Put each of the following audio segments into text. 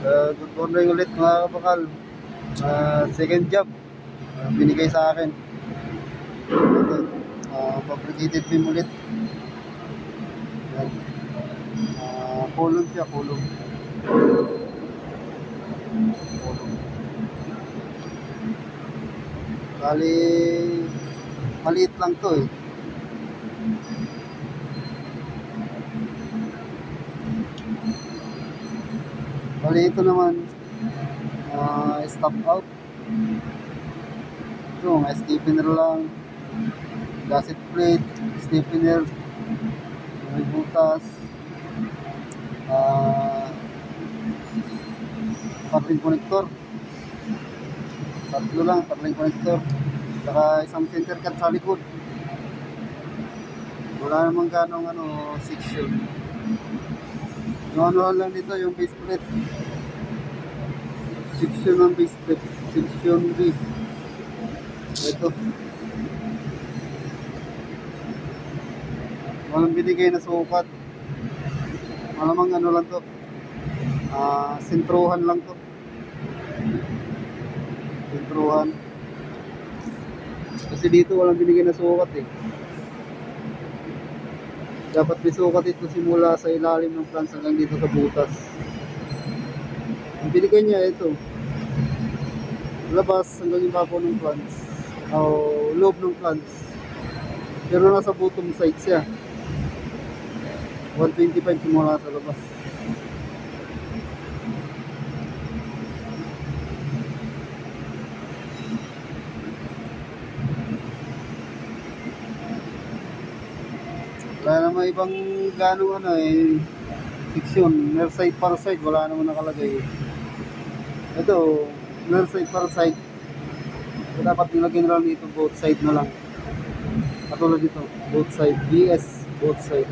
Good morning ulit mga kabakal. Second job binigay sa akin. Ito, fabricated beam ulit. Yan. Kulong siya, kulong. Bali, maliit lang to eh. Bali ito naman, stop out. Ito, mga stiffener lang. Gasket plate, stiffener, may butas. Coupling connector. Tatlo lang, coupling connector. Saka isang center cut sa likod. Wala namang ganong section. Yung ano lang dito, yung base plate. Section ng base plate. Section B. Ito. Walang binigay na sukat. Malamang ano lang to. Sentruhan lang to. Sentruhan. Kasi dito walang binigay na sukat eh. Dapat may sukat ito simula sa ilalim ng flange hanggang dito sa butas. Ang binigay niya ito. Labas hanggang yung bako ng flange. O loob ng flange. Pero nasa bottom side siya. 125 simula sa labas. Wala naman ibang ganong section, near side para side, wala naman nakalagay. Ito, near side para side. So, dapat nilagyan lang dito both side na lang. Katulad dito, both side, BS, both side.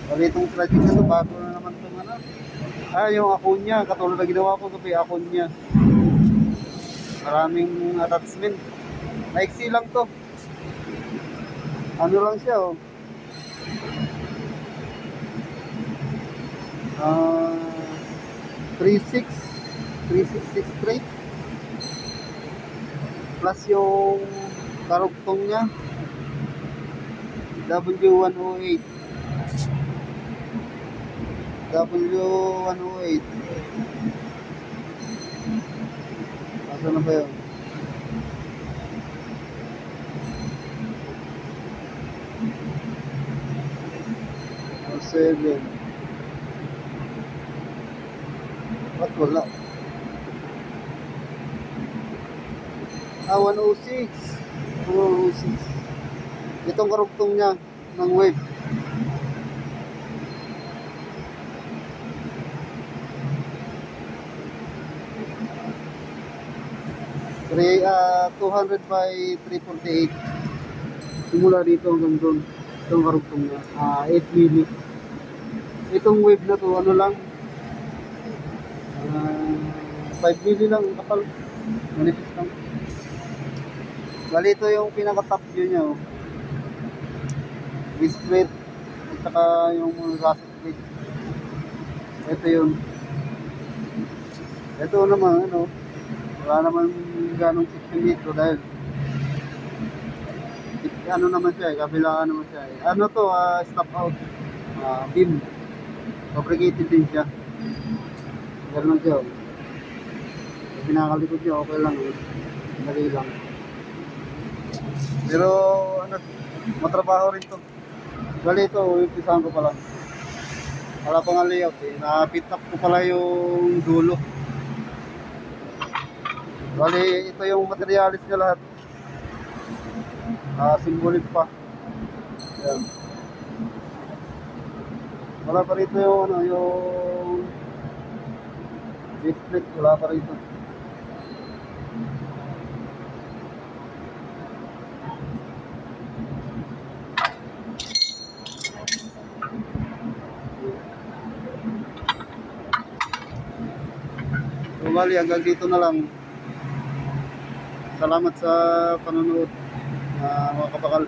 Bali itong project na ito, bago na naman itong yung Acuña, katulad na ginawa ko gabi, Acuña. Maraming attachment. Maiksi lang to. Ano lang siya oh. 36 straight plus yung karugtong niya W108 asa na ba yun? Seven. Ba't wala? 106. 106. Itong karugtong niya ng wave. Three, 200 by 348. Simula dito hanggang doon. Itong karugtong niya. 8 mili. Itong wave na to, ano lang, 5 mili lang kapal, manipis lang. Bali ito yung pinaka-top view nya oh. Base plate at saka yung gasket plate. Ito yun. Ito naman wala naman ganong section dito dahil naman siya kabilaan naman siya Ano to, stop out beam. Fabricated din siya. Ganun siya. Pinakalikod niya, okay lang. Dali lang. Pero, matrabaho rin to. Bali ito, umpisahan ko pala. Wala pa nga layout eh. Na-pit up ko pala yung dulo. Bali, ito yung materialis niya lahat. Symbolic pa. Ayan. Wala pa rito yung base plate, wala pa rito. So, bali, hanggang dito na lang. Salamat sa panonood, mga kabakal.